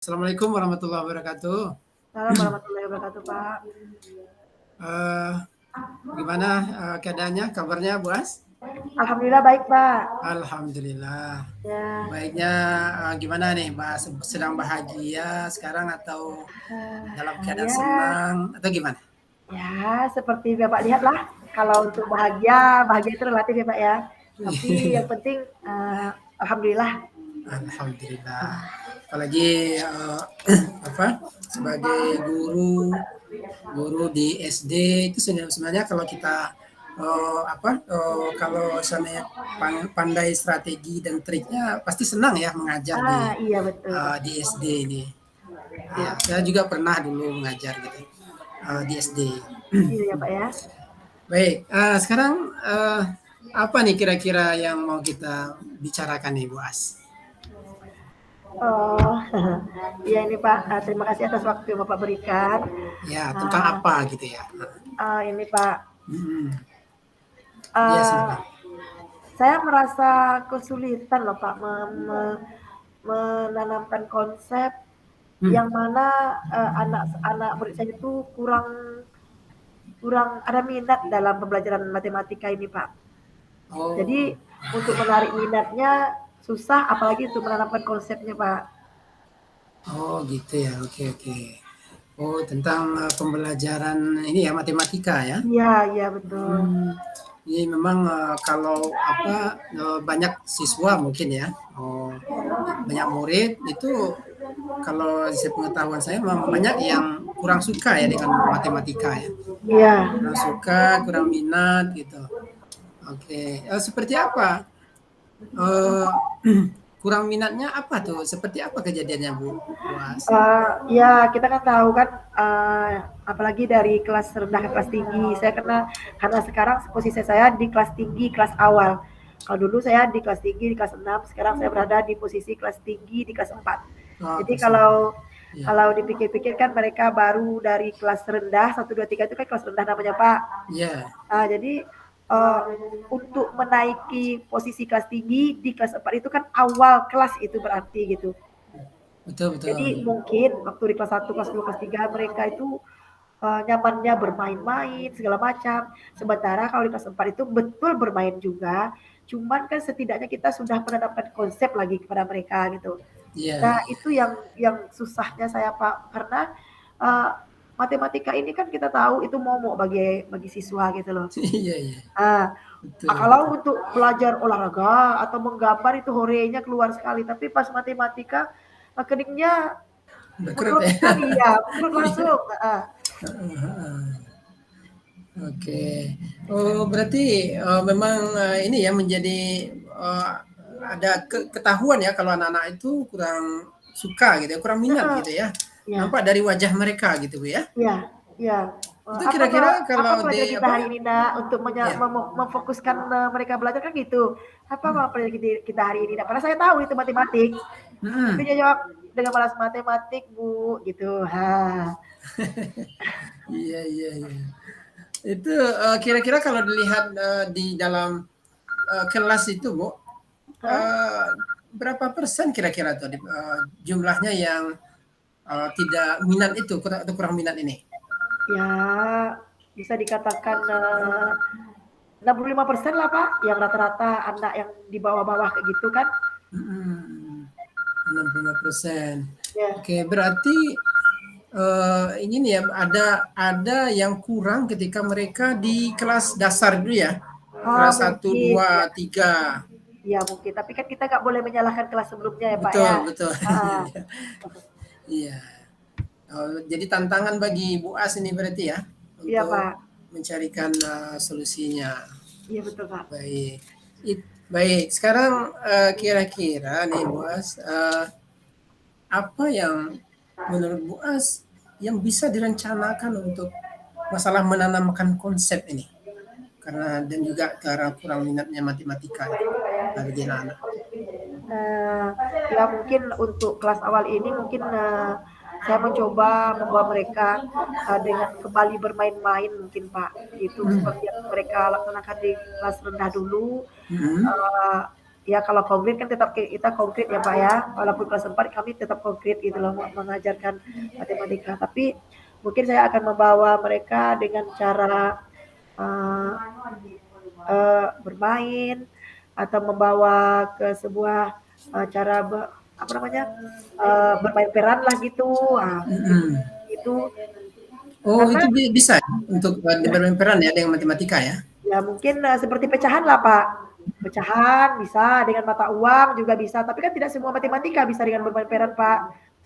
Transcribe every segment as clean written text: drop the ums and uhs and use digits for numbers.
Assalamualaikum warahmatullahi wabarakatuh. Salam warahmatullahi wabarakatuh, Pak. Eee, Gimana, keadaannya, kabarnya, Buas? Alhamdulillah baik, Pak. Alhamdulillah. Ya, Baiknya, gimana nih, sedang bahagia sekarang atau dalam keadaan ya, senang atau gimana? ya seperti Bapak lihat lah, kalau untuk bahagia, bahagia itu relatif ya, Pak, ya. Tapi yang penting, alhamdulillah. Alhamdulillah. Apalagi, apa, sebagai guru di SD itu sebenarnya kalau kita kalau misalnya pandai strategi dan triknya pasti senang ya mengajar Iya betul, Pak. di SD ini. Ya, Betul. saya juga pernah dulu mengajar gitu di SD. Iya ya, Pak, ya. Baik, sekarang apa nih kira-kira yang mau kita bicarakan nih, Bu As? Oh, iya ini Pak, terima kasih atas waktu yang Bapak berikan. Ya, tentang Ah, apa gitu ya? ini Pak, Hmm, ya ah, silakan. saya merasa kesulitan loh Pak menanamkan konsep Hmm. yang mana anak-anak murid saya itu kurang kurang ada minat dalam pembelajaran matematika ini, Pak. Jadi Oh, untuk menarik minatnya susah, apalagi untuk menanamkan konsepnya, Pak. oh gitu ya. Oke, oke. Oh, tentang pembelajaran ini ya matematika ya. Iya, iya betul. Hmm, ini memang kalau banyak siswa mungkin ya, banyak murid itu kalau sepengetahuan saya memang banyak yang kurang suka ya dengan matematika ya, Iya. kurang suka, kurang minat gitu. Oke, seperti apa? Eh, Kurang minatnya apa tuh? Seperti apa kejadiannya Bu Buas? Ya kita kan tahu kan, apalagi dari kelas rendah ke kelas tinggi. Saya karena sekarang posisi saya di kelas tinggi, kelas awal. Kalau dulu saya di kelas tinggi di kelas 6, sekarang saya berada di posisi kelas tinggi di kelas 4. Oh, Jadi kelas enam. kalau Ya, kalau dipikir-pikir kan mereka baru dari kelas rendah 1, 2, 3 itu kan kelas rendah namanya, Pak. ya, Jadi, untuk menaiki posisi kelas tinggi di kelas 4 itu kan awal kelas itu berarti gitu. betul Jadi betul. mungkin waktu di kelas 1, kelas 2, kelas 3 mereka itu, nyamannya bermain-main segala macam. Sementara kalau di kelas 4 itu betul bermain juga, cuman kan setidaknya kita sudah menanamkan konsep lagi kepada mereka gitu. Iya, Nah iya. itu yang susahnya saya Pak, karena, eee, matematika ini kan kita tahu itu momok bagi siswa gitu loh. Iya, iya. Ah, Betul, kalau betul. untuk belajar olahraga atau menggambar itu horenya keluar sekali, tapi pas matematika, keningnya Berkerut mengkerut ya. sekali ya, mengkerut Iya. langsung, heeh. Heeh, heeh. Oke. Oh, berarti memang ini ya menjadi ada ketahuan ya kalau anak-anak itu kurang suka gitu ya, kurang minat Heeh, gitu ya. iya, Nampak dari wajah mereka gitu Bu ya. iya, iya. Itu Apa kira-kira apa kalau di pelajaran kita apa? hari ini Nak, untuk Ya. memfokuskan, mereka belajar kan gitu. Apa pelajaran kita hari ini Nak? Padahal saya tahu itu matematik, tapi Hmm. dia jawab dengan malas matematik Bu, gitu. Iya, iya, iya. Itu kira-kira kalau dilihat di dalam kelas itu Bu, Heeh. eh, berapa persen kira-kira tuh jumlahnya yang tidak minat itu atau kurang minat ini? Ya, bisa dikatakan, 65% lah, Pak, yang rata-rata anak yang di bawah-bawah kayak gitu kan. Hmm, 65%. Ya. Oke, berarti ini nih ya ada yang kurang ketika mereka di kelas dasar dulu ya, kelas satu Mungkin, dua ya. tiga. Ya mungkin, tapi kan kita nggak boleh menyalahkan kelas sebelumnya ya, Pak, ya. Betul, betul. Heeh. Iya. Jadi tantangan bagi Bu As ini berarti ya Iya, untuk Pak. mencarikan solusinya. Iya betul, Pak. Baik. Baik. Sekarang kira-kira nih Bu As, apa yang menurut Bu As yang bisa direncanakan untuk masalah menanamkan konsep ini? Karena dan juga karena kurang minatnya matematika itu bagi anak-anak. Eee, ya mungkin untuk kelas awal ini mungkin, saya mencoba membawa mereka, dengan kembali bermain-main mungkin, Pak, gitu. Hmm. Seperti yang mereka laksanakan di kelas rendah dulu, Hmm. ya kalau konkret kan tetap kita konkret ya Pak ya, walaupun kelas 4 kami tetap konkret gitu loh mengajarkan matematika. Tapi mungkin saya akan membawa mereka dengan cara uh, bermain atau membawa ke sebuah cara apa namanya bermain peran lah gitu. Mungkin Mhm. itu Oh, karena itu bisa ya untuk, bermain peran ya dengan matematika ya? ya mungkin seperti pecahan lah Pak. Pecahan bisa dengan mata uang juga bisa, tapi kan tidak semua matematika bisa dengan bermain peran Pak.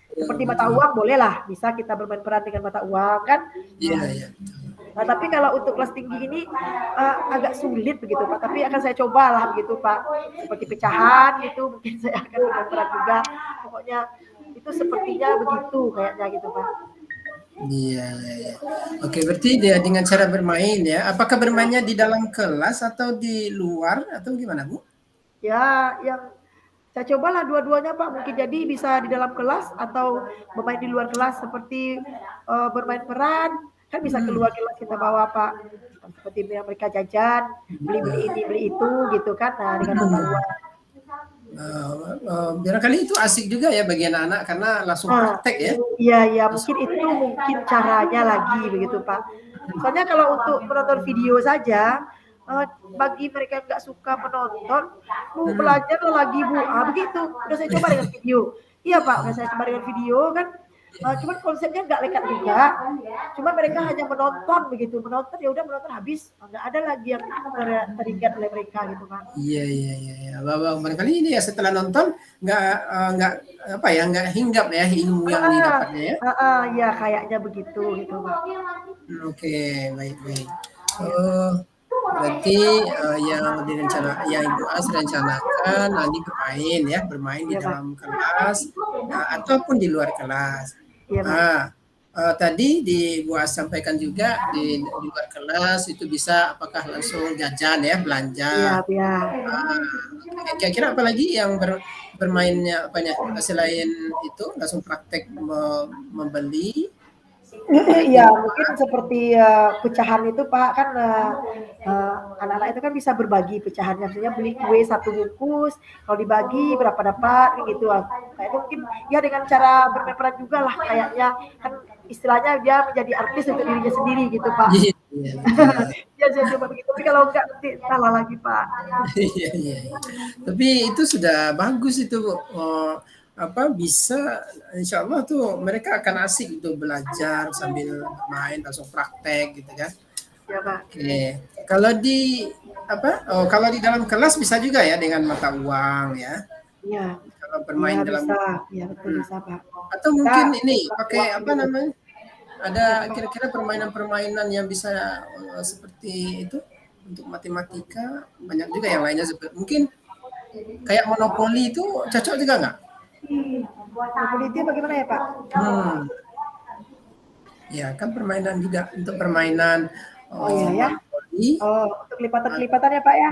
Betul Seperti mata betul. uang bolehlah, bisa kita bermain peran dengan mata uang kan. Iya Nah, iya, betul. nah, tapi kalau untuk kelas tinggi ini agak sulit begitu Pak. Tapi akan saya cobalah begitu Pak. Seperti pecahan gitu, mungkin saya akan bermain peran juga. Pokoknya itu sepertinya begitu kayaknya gitu Pak. Iya iya iya. Oke, berarti dia dengan cara bermain ya, apakah bermainnya di dalam kelas atau di luar atau gimana, Bu? Ya, yang saya cobalah dua-duanya Pak. Mungkin jadi bisa di dalam kelas atau bermain di luar kelas seperti bermain peran. Kan bisa Mhm. keluar kelas kita bawa Pak. Seperti yang mereka jajan, beli-beli Nah, ini, beli itu gitu kan. Nah, dengan mata mhm. uang. Barangkali itu asik juga ya bagi anak-anak karena langsung Nah, praktek ya, iya iya langsung mungkin itu mungkin caranya lagi begitu Pak. Soalnya kalau untuk menonton video saja, bagi mereka yang nggak suka menonton, "Bu, mhm. belajar lagi Bu." Begitu. Udah saya coba dengan video. Iya Pak, udah saya coba dengan video kan, Iya cuman iya. konsepnya nggak lekat juga. Cuma mereka hanya menonton begitu, menonton ya udah menonton habis, nggak ada lagi yang teringat oleh mereka gitu kan. Iya iya iya iya. Barangkali ini ya setelah nonton nggak apa ya, nggak hinggap ya ilmu yang Heeh, didapatnya ya? heeh, iya kayaknya begitu gitu Pak. Oke, baik baik. Oh, berarti, yang Ibu As rencanakan nanti bermain ya, bermain di Iya Pak. dalam kelas, ataupun di luar kelas. Iya Pak. Ah, tadi Ibu As sampaikan juga di luar kelas itu bisa apakah langsung jajan ya, Iya belanja. iya. Oke, kira-kira apalagi yang bermainnya apanya, selain itu langsung praktek membeli di Iya, mungkin rumah? seperti, pecahan itu, Pak, kan, anak-anak itu kan bisa berbagi pecahannya, misalnya beli kue satu bungkus, kalau dibagi berapa dapat, kayak gitu. Kayaknya mungkin ya dengan cara bermain peran jugalah kayaknya, kan istilahnya dia menjadi artis untuk dirinya sendiri gitu, Pak. Iya iya, betul. Ya saya coba begitu, tapi kalau enggak nanti salah lagi, Pak. Iya iya iya. Tapi itu sudah bagus itu, Bu, apa, bisa insyaallah tuh mereka akan asik untuk belajar sambil bermain, langsung praktek gitu kan. Ya, Pak. Oke. Kalau di apa, kalau di dalam kelas bisa juga ya dengan mata uang ya, Iya. kalau Iya bermain dalam bisa, iya betul mhm, bisa, Pak. atau Kita mungkin ini pakai uang apa dulu. namanya, ada Iya, apa? kira-kira permainan-permainan yang bisa, seperti itu untuk matematika, banyak juga yang lainnya mungkin kayak monopoli itu cocok juga nggak? Mobility bagaimana ya, Pak? Hmm, ya kan permainan juga untuk permainan, Oh iya ya. monopoli, Oh, untuk ah, lipatan-lipatan ya, Pak ya?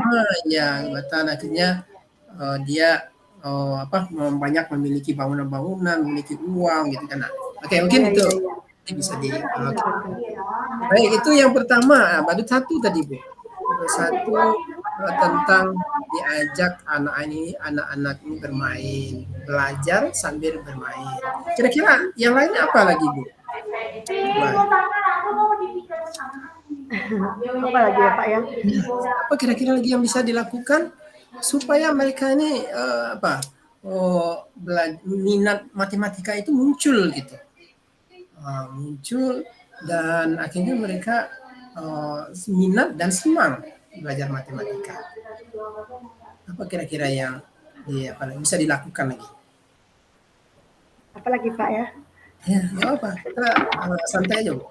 ya Batam akhirnya, dia, apa, banyak memiliki bangunan-bangunan, memiliki uang gitu kan. Nah, oke mungkin Iya itu iya iya. bisa di Betul oke. betul. Baik itu yang pertama, baru satu tadi Bu, satu, tentang diajak anak-anak ini bermain, belajar sambil bermain. Kira-kira yang lainnya apa lagi Bu? Buat Apa lagi ya, Pak ya? Iya, apa kira-kira lagi yang bisa dilakukan supaya mereka ini, apa, minat matematika itu muncul gitu, muncul dan akhirnya mereka, minat dan senang belajar matematika. Apa kira-kira yang bisa dilakukan lagi? Apa lagi, Pak ya? Ya, nggak apa, kita, santai aja Bu,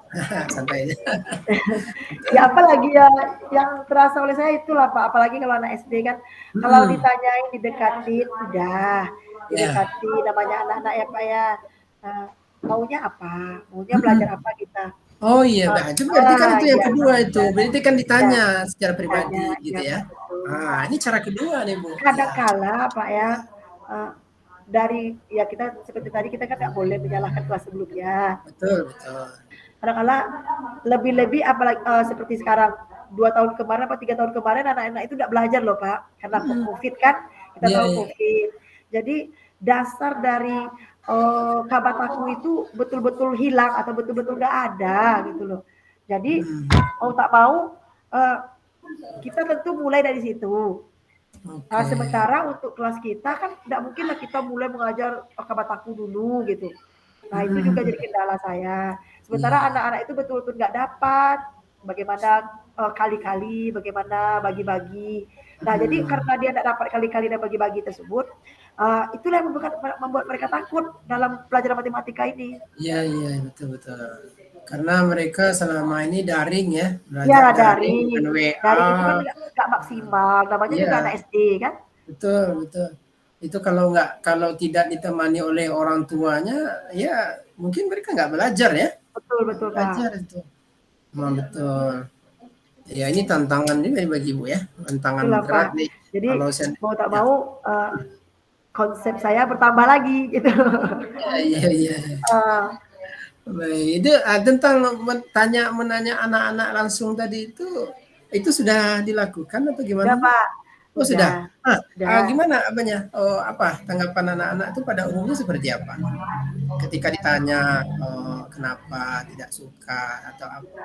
santai aja. Ya apa lagi ya yang terasa oleh saya itulah, Pak, apalagi kalau anak SD kan, kalau Mhm, ditanyain, didekatin, udah, ya. didekati namanya anak-anak ya, Pak ya, eee, maunya apa, maunya belajar Mhm. apa kita, Oh iya, eee itu berarti kan itu yang iya, kedua itu, berarti kan iya, ditanya secara ditanya, pribadi iya, gitu ya. Pak, betul. Ini cara kedua nih, Bu. Kadang Iya, kala Pak ya, eee, dari ya kita seperti tadi kita kan nggak boleh menyalahkan kelas sebelumnya. betul betul. Kadang-kala lebih-lebih apalagi seperti sekarang 2 tahun kemarin apa 3 tahun kemarin anak-anak itu nggak belajar loh Pak, karena Mhm, Covid kan. kita Iya, tahu iya. COVID. Jadi dasar dari Kabataku itu betul-betul hilang atau betul-betul nggak ada gitu loh. Jadi Hmm, mau tak mau eh, kita tentu mulai dari situ. oke. Sementara untuk kelas kita kan tidak mungkinlah kita mulai mengajar Kabataku dulu gitu. Nah itu juga jadi Hmm, kendala saya. iya, Sementara anak-anak itu betul-betul nggak dapat bagaimana kali-kali, bagaimana bagi-bagi. Nah jadi hmm, karena dia tidak dapat kali-kali dan bagi-bagi tersebut, itulah yang membuat mereka takut dalam pelajaran matematika ini. iya, iya, betul, betul. Karena mereka selama ini daring ya, belajar Ya daring dengan daring, WA. daring itu kan nggak maksimal, namanya juga Iya, anak SD kan. betul, betul. Itu kalau tidak ditemani oleh orang tuanya, ya mungkin mereka nggak belajar ya. Betul betul Kak. Belajar itu. Memang betul. Ya ini tantangan juga nih bagi Ibu ya, tantangan Itulah berat Pak. nih. Jadi Kalau saya, mau tak ya, mau konsep saya bertambah lagi gitu. ya, iya, iya. uh, Baik, itu tentang menanya anak-anak langsung tadi itu sudah dilakukan atau udah gimana Bu? Pak, Oh sudah. udah. Gimana apanya? Oh, apa tanggapan anak-anak itu pada umumnya seperti apa? Ketika ditanya kenapa tidak suka atau apa?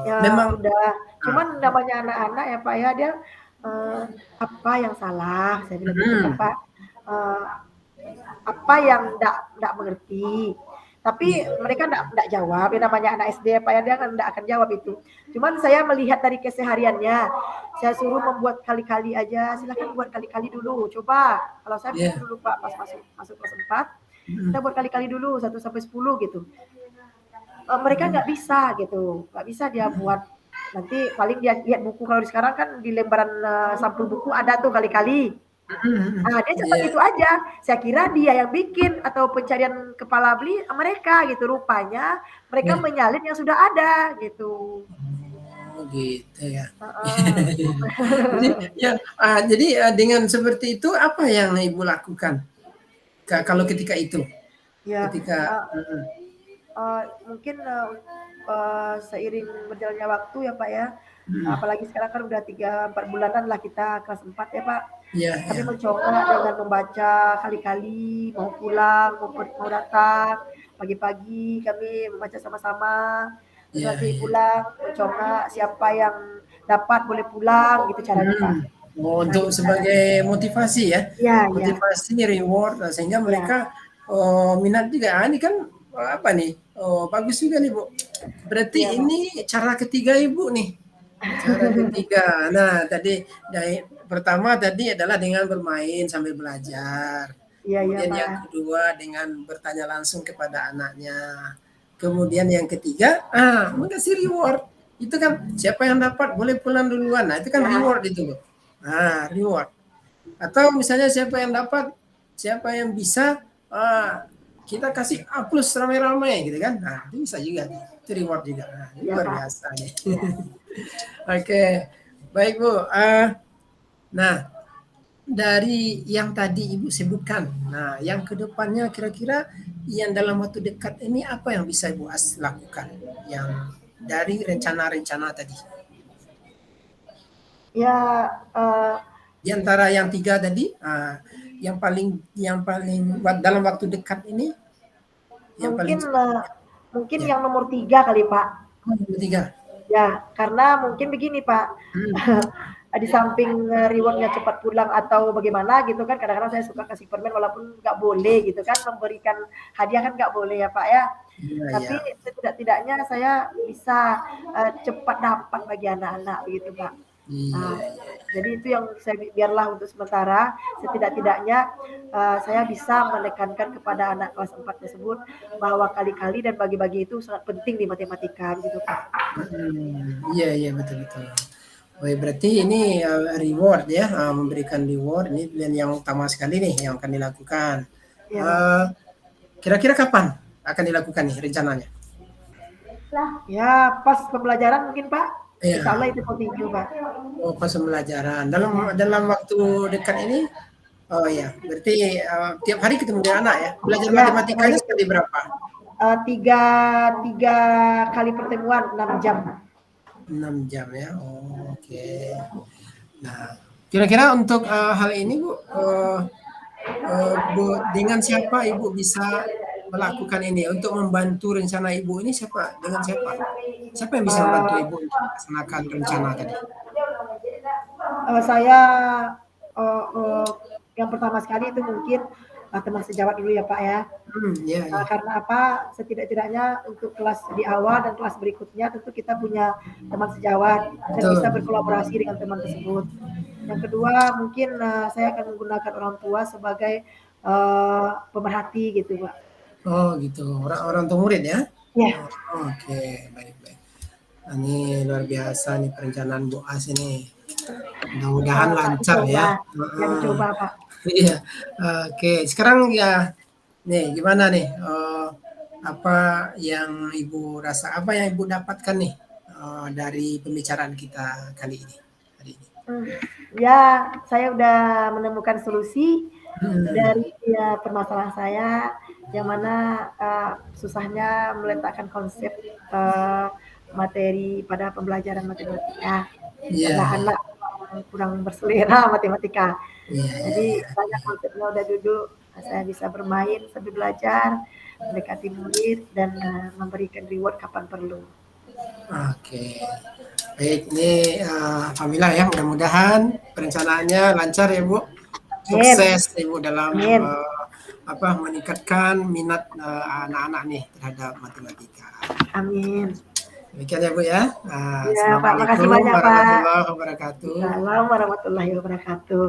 Ya Memang udah. ah, Cuman namanya anak-anak ya Pak ya dia eh, apa yang salah? Saya bilang gitu kan hmm, Pak. Eh, apa yang enggak mengerti. Tapi iya, mereka enggak jawab. Ya namanya anak SD apa ya dia enggak akan jawab itu. Cuman saya melihat dari kesehariannya, saya suruh membuat kali-kali aja. Silakan buat kali-kali dulu. Coba. Kalau saya begitu iya, dulu Pak pas masuk masuk kelas 4, kita hmm, buat kali-kali dulu 1 sampai 10 gitu. Mereka hmm, nggak bisa gitu, nggak bisa dia buat nanti paling dia lihat buku kalau di sekarang kan di lembaran sampul buku ada tuh kali-kali. hmm, Nah, dia cepat iya, gitu aja. Saya kira dia yang bikin atau pencarian kepala beli mereka gitu. Rupanya mereka iya. menyalin yang sudah ada gitu. Oh gitu ya. Heeh. Jadi ya, dengan seperti itu apa yang Ibu lakukan kalau ketika itu? Ya, Ketika uh, mungkin seiring berjalannya waktu ya Pak ya. mhm, Apalagi sekarang kan udah 3-4 bulanan lah kita kelas 4 ya Pak. iya, Kami iya, mencoba dengan membaca kali-kali, mau pulang, mau datang, pagi-pagi kami membaca sama-sama, terus iya, nanti iya. pulang, mencoba siapa yang dapat boleh pulang, gitu caranya Pak. Oh, Nah untuk gitu caranya. sebagai motivasi ya, Iya, iya, motivasi, reward, sehingga iya, mereka, minat juga, ini kan, apa nih, bagus juga nih, Bu. iya Berarti Pak. ini cara ketiga Ibu nih, cara ketiga. Nah, pertama tadi adalah dengan bermain sambil belajar. Iya, iya Kemudian Pak. yang kedua dengan bertanya langsung kepada anaknya. Kemudian yang ketiga, mengasih reward. Itu kan siapa yang dapat boleh pulang duluan. Nah, itu kan Ya, reward itu, loh. Nah, reward. Atau misalnya siapa yang dapat, siapa yang bisa, kita kasih A plus ramai-ramai gitu kan. Nah, itu bisa juga. Itu reward juga. Nah, ini iya luar Pak. biasa nih. Iya. Oke, baik Bu. Nah, dari yang tadi Ibu sebutkan, nah yang kedepannya kira-kira yang dalam waktu dekat ini apa yang bisa Ibu lakukan? Yang dari rencana-rencana tadi. Ya, eh, Di antara yang tiga tadi, yang paling dalam waktu dekat ini, yang paling mungkin cepat. mungkin Ya, yang nomor 3 kali Pak. yang tiga. Ya, karena mungkin begini Pak, Hmm, di samping rewardnya cepat pulang atau bagaimana gitu kan, kadang-kadang saya suka kasih permen walaupun nggak boleh gitu kan, memberikan hadiah kan nggak boleh ya Pak ya. iya, iya. Tapi setidak-tidaknya saya bisa cepat dapat bagi anak-anak begitu Pak. Nah, Iya, iya. jadi itu yang saya biarlah untuk sementara, setidak-tidaknya saya bisa menekankan kepada anak kelas 4 tersebut bahwa kali-kali dan bagi-bagi itu sangat penting di matematika gitu Pak. Iya, iya, betul, betul. Oh, berarti ini reward ya, memberikan reward ini pilihan yang utama sekali nih yang akan dilakukan. Iya Pak. Eh, Kira-kira kapan akan dilakukan nih rencananya? Ya pas pembelajaran mungkin Pak. Insya Iya, Allah itu continue Pak. oh pas pembelajaran. Dalam waktu dekat ini, oh ya, berarti tiap hari ketemu dengan anak ya. Belajar Ya tiap hari matematikanya sekali berapa? tiga tiga kali pertemuan 6 jam. 6 jam ya. Oh, oke. Nah, Kira-kira untuk hal ini Bu, Bu, dengan siapa Ibu bisa melakukan ini untuk membantu rencana Ibu ini siapa? Dengan siapa? Siapa yang bisa membantu Eh, Ibu untuk melaksanakan rencana tadi? saya eh, eh, yang pertama sekali itu mungkin teman sejawat dulu ya Pak ya. Ya, ya. Karena apa? Setidak-tidaknya untuk kelas di awal dan kelas berikutnya tentu kita punya teman sejawat dan bisa Betul. berkolaborasi dengan teman tersebut. Yang kedua mungkin saya akan menggunakan orang tua sebagai pemerhati gitu Pak. Oh gitu, orang tua murid ya? Ya, Oh, oke, baik-baik. Ini luar biasa nih perencanaan Bu As ini. Mudah-mudahan Pak lancar ya. dicoba, ya Heeh. dicoba Pak. Iya. Oke, sekarang ya nih gimana nih, apa yang Ibu rasa, apa yang Ibu dapatkan nih, dari pembicaraan kita kali ini hari ini? Hmm, ya, saya udah menemukan solusi Hmm, dari ya, permasalahan saya, yang mana susahnya meletakkan konsep materi pada pembelajaran matematika, iya karena iya. anak kurang berselera matematika. Iya iya Jadi iya. banyak konsepnya udah duduk, saya bisa bermain sambil belajar, mendekati murid, dan memberikan reward kapan perlu. Oke. Baik, ini, alhamdulillah ya, mudah-mudahan perencanaannya lancar ya, Bu. Amin, Sukses Ibu dalam, amin, meningkatkan minat, anak-anak nih terhadap matematika. amin. Demikian ya, Bu, ya. Ya Pak, makasih Assalamualaikum banyak Pak. warahmatullahi wabarakatuh. Assalamualaikum warahmatullahi wabarakatuh.